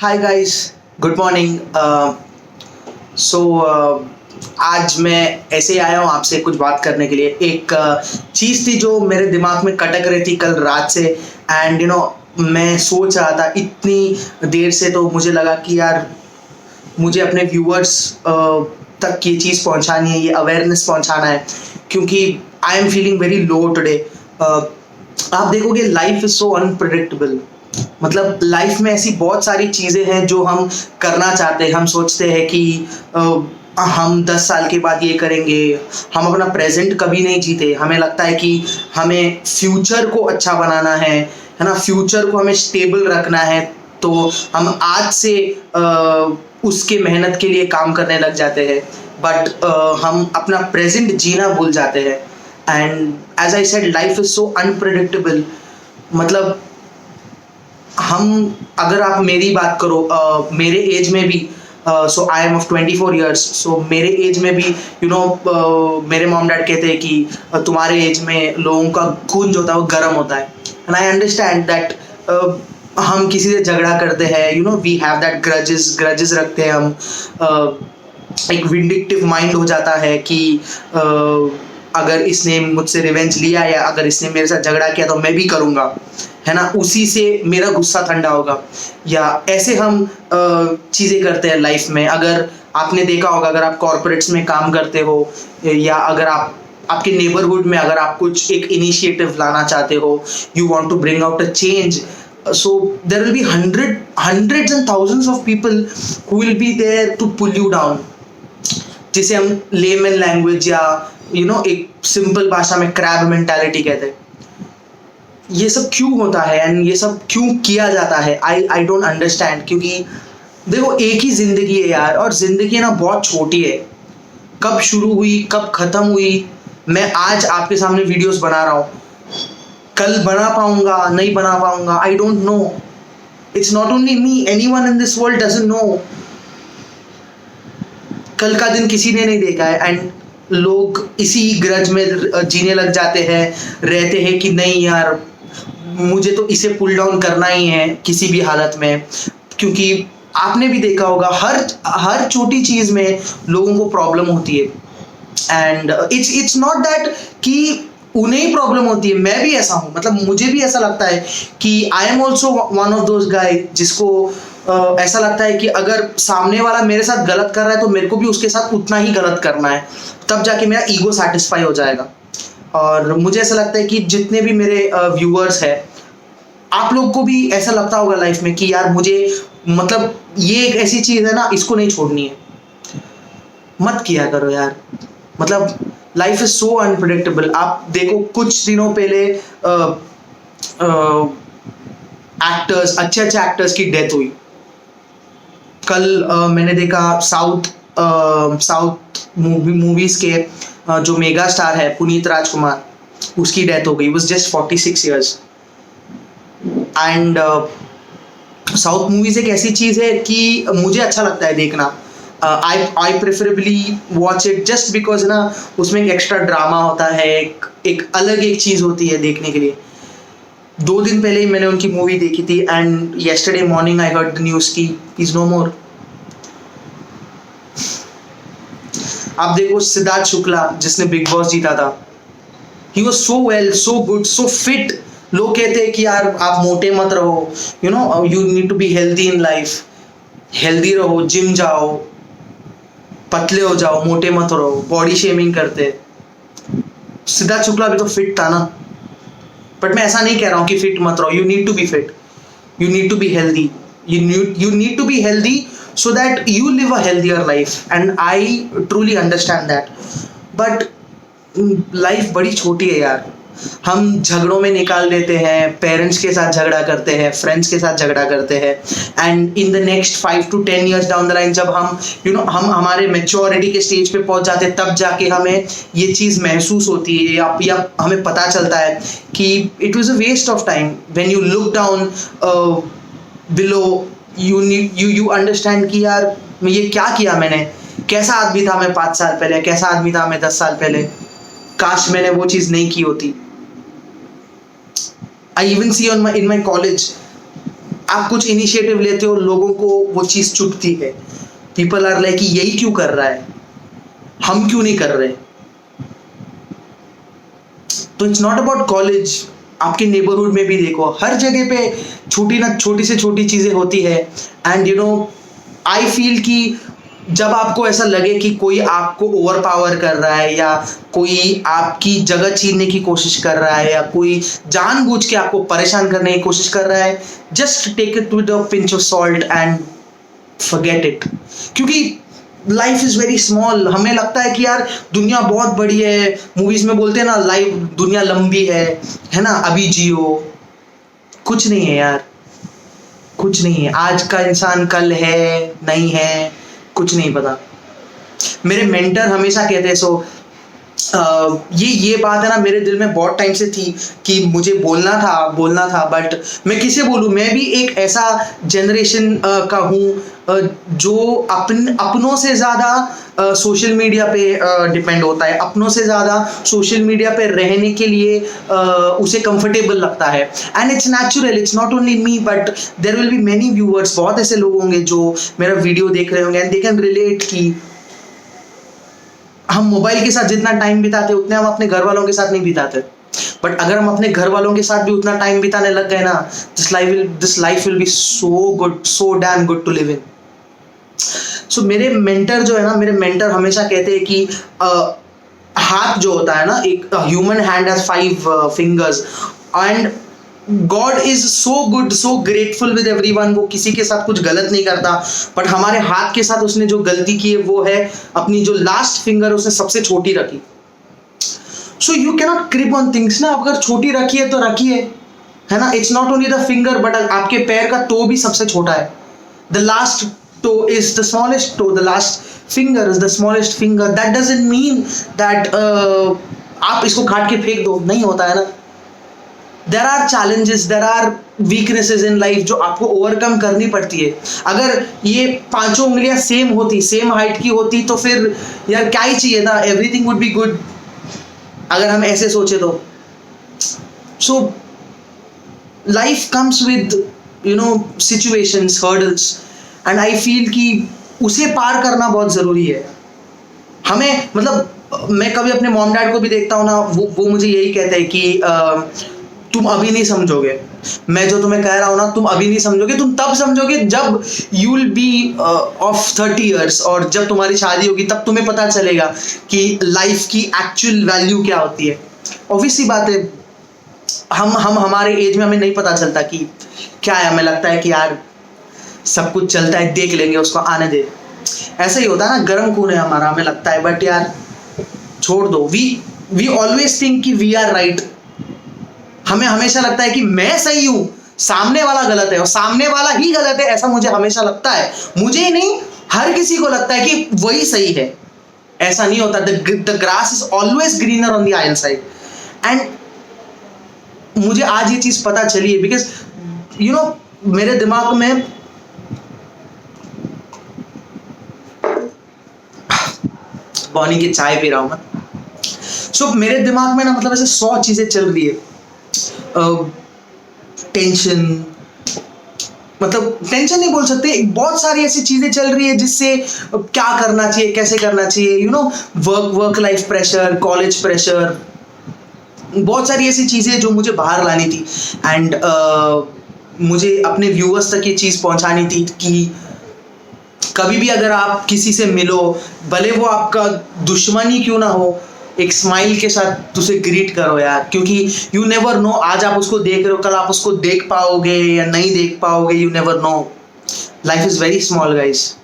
हाय guys, good morning. So आज मैं ऐसे ही आया हूँ आपसे कुछ बात करने के लिए। एक चीज़ थी जो मेरे दिमाग में कटक रही थी कल रात से। एंड मैं सोच रहा था इतनी देर से, तो मुझे लगा कि यार मुझे अपने व्यूअर्स तक ये चीज़ पहुंचानी है, ये अवेयरनेस पहुंचाना है, क्योंकि I am feeling very low today. आप देखोगे लाइफ इज सो अनप्रिडिक्टेबल। मतलब लाइफ में ऐसी बहुत सारी चीज़ें हैं जो हम करना चाहते हैं। हम सोचते हैं कि हम 10 साल के बाद ये करेंगे। हम अपना प्रेजेंट कभी नहीं जीते। हमें लगता है कि हमें फ्यूचर को अच्छा बनाना है ना, फ्यूचर को हमें स्टेबल रखना है। तो हम आज से उसके मेहनत के लिए काम करने लग जाते हैं, बट हम अपना प्रेजेंट जीना भूल जाते हैं। And as I said, life is so unpredictable. मतलब हम, अगर आप मेरी बात करो, मेरे एज में भी, सो आई एम ऑफ 24 ईयर्स, सो मेरे एज में भी मेरे मॉम डैड कहते हैं कि तुम्हारे एज में लोगों का खून जो होता है वो गर्म होता है। And I understand that. हम किसी से झगड़ा करते हैं, we have that grudges grudges रखते हैं हम। एक विंडिक्टिव माइंड हो जाता है कि अगर इसने मुझसे रिवेंज लिया या अगर इसने मेरे साथ झगड़ा किया तो मैं भी करूँगा, है ना, उसी से मेरा गुस्सा ठंडा होगा। या ऐसे हम चीज़ें करते हैं लाइफ में। अगर आपने देखा होगा, अगर आप कॉर्पोरेट्स में काम करते हो या अगर आप आपके नेबरहुड में अगर आप कुछ एक इनिशिएटिव लाना चाहते हो, you want to bring out a change, so there will be hundreds and thousands of people who will be there to pull you down, जिसे हम लेमन लैंग्वेज या एक सिंपल भाषा में क्रैब मेंटालिटी कहते हैं। ये सब क्यों होता है एंड ये सब क्यों किया जाता है, आई डोंट अंडरस्टैंड। क्योंकि देखो, एक ही जिंदगी है यार, और जिंदगी ना बहुत छोटी है। कब शुरू हुई कब खत्म हुई, मैं आज आपके सामने वीडियोस बना रहा हूँ, कल बना पाऊंगा नहीं बना पाऊंगा, I don't know. It's not only me, anyone in this world doesn't know. कल का दिन किसी ने नहीं देखा है। एंड लोग इसी ग्रज में जीने लग जाते हैं, रहते हैं कि नहीं यार, मुझे तो इसे पुल डाउन करना ही है किसी भी हालत में। क्योंकि आपने भी देखा होगा, हर छोटी चीज में लोगों को प्रॉब्लम होती है। एंड इट्स नॉट दैट कि उन्हें ही प्रॉब्लम होती है, मैं भी ऐसा हूँ। मतलब मुझे भी ऐसा लगता है कि I am also one of those guy जिसको ऐसा लगता है कि अगर सामने वाला मेरे साथ गलत कर रहा है तो मेरे को भी उसके साथ उतना ही गलत करना है, तब जाके मेरा ईगो सेटिस्फाई हो जाएगा। और मुझे ऐसा लगता है कि जितने भी मेरे व्यूअर्स हैं, आप लोग को भी ऐसा लगता होगा लाइफ में कि यार मुझे, मतलब ये एक ऐसी चीज़ है ना, इसको नहीं छोड़नी है। मत किया करो यार। मतलब लाइफ इज सो अनप्रिडिक्टेबल। आप देखो, कुछ दिनों पहले एक्टर्स, अच्छे एक्टर्स की डेथ हुई। कल मैंने देखा साउथ मूवीज के जो मेगा स्टार है पुनीत राजकुमार, उसकी डेथ हो गई। Was just 46 years. And south movies एक ऐसी चीज़ है कि मुझे अच्छा लगता है देखना। I preferably watch it just because ना, उसमें एक एक्स्ट्रा ड्रामा होता है, एक अलग एक चीज़ होती है देखने के लिए। 2 दिन पहले ही मैंने उनकी मूवी देखी थी, and yesterday morning I heard the news की इज नो मोर। आप देखो, सिद्धार्थ शुक्ला जिसने बिग बॉस जीता था, he was so well, so good, so fit. लोग कहते हैं कि यार आप मोटे मत रहो, you need to be healthy in life. Healthy रहो, जिम जाओ, पतले हो जाओ, मोटे मत रहो, बॉडी शेमिंग करते। सिद्धार्थ शुक्ला भी तो फिट था ना। बट मैं ऐसा नहीं कह रहा हूँ कि फिट मत रहो, you need to be fit, you need to be healthy, you need to be healthy so that you live a healthier life, and I truly understand that. But life बड़ी छोटी है यार। हम झगड़ों में निकाल देते हैं, पेरेंट्स के साथ झगड़ा करते हैं, फ्रेंड्स के साथ झगड़ा करते हैं, and in the next 5 to 10 years down the line, जब हम हम हमारे मेच्योरिटी के स्टेज पे पहुंच जाते हैं, तब जाके हमें ये चीज़ महसूस होती है या हमें पता चलता है कि it was a waste of time. When you look down below, you understand कि यार मैं ये क्या किया, मैंने कैसा आदमी था मैं 5 साल पहले, कैसा आदमी था मैं 10 साल पहले। काश मैंने वो चीज़ नहीं की होती। I even see in my college, आप कुछ इनिशिएटिव लेते हो, लोगों को वो चीज चुभती है। पीपल आर लाइक यही क्यों कर रहा है, हम क्यों नहीं कर रहे। तो इट्स नॉट अबाउट कॉलेज, आपके नेबरहुड में भी देखो, हर जगह पे छोटी से छोटी चीजें होती है। And you know I feel कि जब आपको ऐसा लगे कि कोई आपको ओवर पावर कर रहा है, या कोई आपकी जगह छीनने की कोशिश कर रहा है, या कोई जानबूझ के आपको परेशान करने की कोशिश कर रहा है, just take it with a pinch of salt and forget it. क्योंकि लाइफ इज वेरी स्मॉल। हमें लगता है कि यार दुनिया बहुत बड़ी है, मूवीज में बोलते हैं ना लाइफ दुनिया लंबी है ना, अभी जियो। कुछ नहीं है यार, कुछ नहीं है। आज का इंसान कल है नहीं है, कुछ नहीं पता। मेरे मेंटर हमेशा कहते हैं, सो ये बात है ना मेरे दिल में बहुत टाइम से थी कि मुझे बोलना था, बट मैं किसे बोलूँ। मैं भी एक ऐसा जनरेशन का हूँ जो अपनों से ज़्यादा सोशल मीडिया पे डिपेंड होता है, अपनों से ज़्यादा सोशल मीडिया पे रहने के लिए उसे कंफर्टेबल लगता है। And it's natural, it's not only me but there will be many viewers. बहुत ऐसे लोग होंगे जो मेरा वीडियो देख रहे होंगे एंड दे कैन रिलेट कि हम मोबाइल के साथ जितना टाइम बिताते उतने हम अपने घर वालों के साथ नहीं बिताते। बट अगर हम अपने घर वालों के साथ भी उतना टाइम बिताने लग गए ना, this life will be so good, so damn good to live in. So मेरे मेंटर जो है ना, मेरे मेंटर हमेशा कहते हैं कि हाथ जो होता है ना, एक human hand has 5 fingers and God is so good, so grateful with everyone. वो किसी के साथ कुछ गलत नहीं करता, बट हमारे हाथ के साथ उसने जो गलती की है वो है अपनी जो लास्ट फिंगर उसने सबसे छोटी रखी। So you cannot creep on things ना, अगर छोटी रखी है तो रखी है ना। It's not only the finger but आपके पैर का टो भी सबसे छोटा है। The last toe is the smallest toe, the last finger is the smallest finger. That doesn't mean that आप इसको काट के फेंक दो, नहीं होता है ना। There are challenges, there are weaknesses in life जो आपको ओवरकम करनी पड़ती है। अगर ये 5 उंगलियां सेम होती, सेम हाइट की होती तो फिर यार क्या ही चाहिए था, एवरीथिंग वुड बी गुड। अगर हम ऐसे सोचे तो so life comes with you know situations, hurdles and I feel कि उसे पार करना बहुत ज़रूरी है हमें। मतलब मैं कभी अपने मॉम डैड को भी देखता हूँ ना, वो मुझे यही कहते हैं कि तुम अभी नहीं समझोगे, मैं जो तुम्हें कह रहा हूँ ना तुम अभी नहीं समझोगे, तुम तब समझोगे जब you will be of 30 years, और जब तुम्हारी शादी होगी तब तुम्हें पता चलेगा कि लाइफ की एक्चुअल वैल्यू क्या होती है। ऑब्वियसली बात है, हम हमारे एज में हमें नहीं पता चलता कि क्या है। हमें लगता है कि यार सब कुछ चलता है, देख लेंगे, उसको आने दे। ऐसा ही होता है ना, गर्म खून है हमारा, हमें लगता है, बट यार छोड़ दो। वी ऑलवेज थिंक कि वी आर राइट। हमें हमेशा लगता है कि मैं सही हूं, सामने वाला गलत है, और सामने वाला ही गलत है, ऐसा मुझे हमेशा लगता है। मुझे ही नहीं, हर किसी को लगता है कि वही सही है। ऐसा नहीं होता। The grass is always greener on the other side. And मुझे आज ये चीज पता चली है बिकॉज यू नो मेरे दिमाग में बॉनी की चाय पी रहा हूं मैं। मेरे दिमाग में ना मतलब ऐसे 100 चीजें चल रही है। टेंशन, मतलब टेंशन नहीं बोल सकते, बहुत सारी ऐसी चीजें चल रही है जिससे क्या करना चाहिए, कैसे करना चाहिए, you know work life pressure, college pressure, बहुत सारी ऐसी चीजें जो मुझे बाहर लानी थी। एंड मुझे अपने व्यूअर्स तक ये चीज पहुंचानी थी कि कभी भी अगर आप किसी से मिलो, भले वो आपका दुश्मन ही क्यों ना हो, एक स्माइल के साथ उसे ग्रीट करो यार। क्योंकि यू नेवर नो, आज आप उसको देख रहे हो, कल आप उसको देख पाओगे या नहीं देख पाओगे, you never know. Life is very small guys,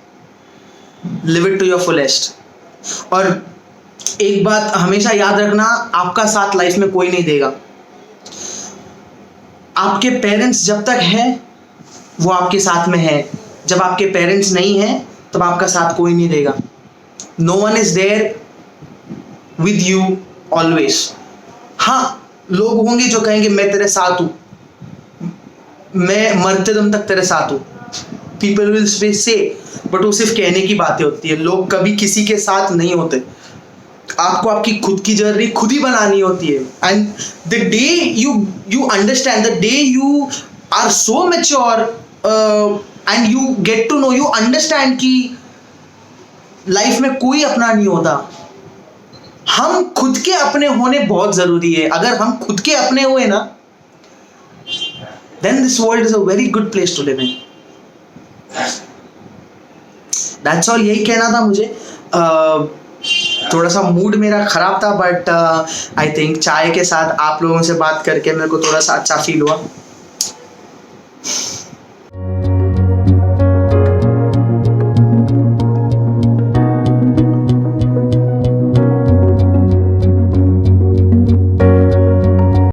live it to your fullest. और एक बात हमेशा याद रखना, आपका साथ लाइफ में कोई नहीं देगा। आपके पेरेंट्स जब तक है वो आपके साथ में है, जब आपके पेरेंट्स नहीं है तब आपका साथ कोई नहीं देगा। No one is there with you always. हाँ, लोग होंगे जो कहेंगे मैं तेरे साथ हूं, मैं मरते दम तक तेरे साथ हूं। पीपल विल से, बट वो सिर्फ कहने की बातें होती है। लोग कभी किसी के साथ नहीं होते। आपको आपकी खुद की जर्नी खुद ही बनानी होती है। And the day you understand, the day you are so mature and you get to know, you understand कि लाइफ में कोई अपना नहीं होता। हम खुद के अपने होने बहुत जरूरी है। अगर हम खुद के अपने हुए ना, then this world is a very good place to live in. That's all, यही कहना था मुझे। थोड़ा सा मूड मेरा खराब था, बट आई थिंक चाय के साथ आप लोगों से बात करके मेरे को थोड़ा सा अच्छा फील हुआ।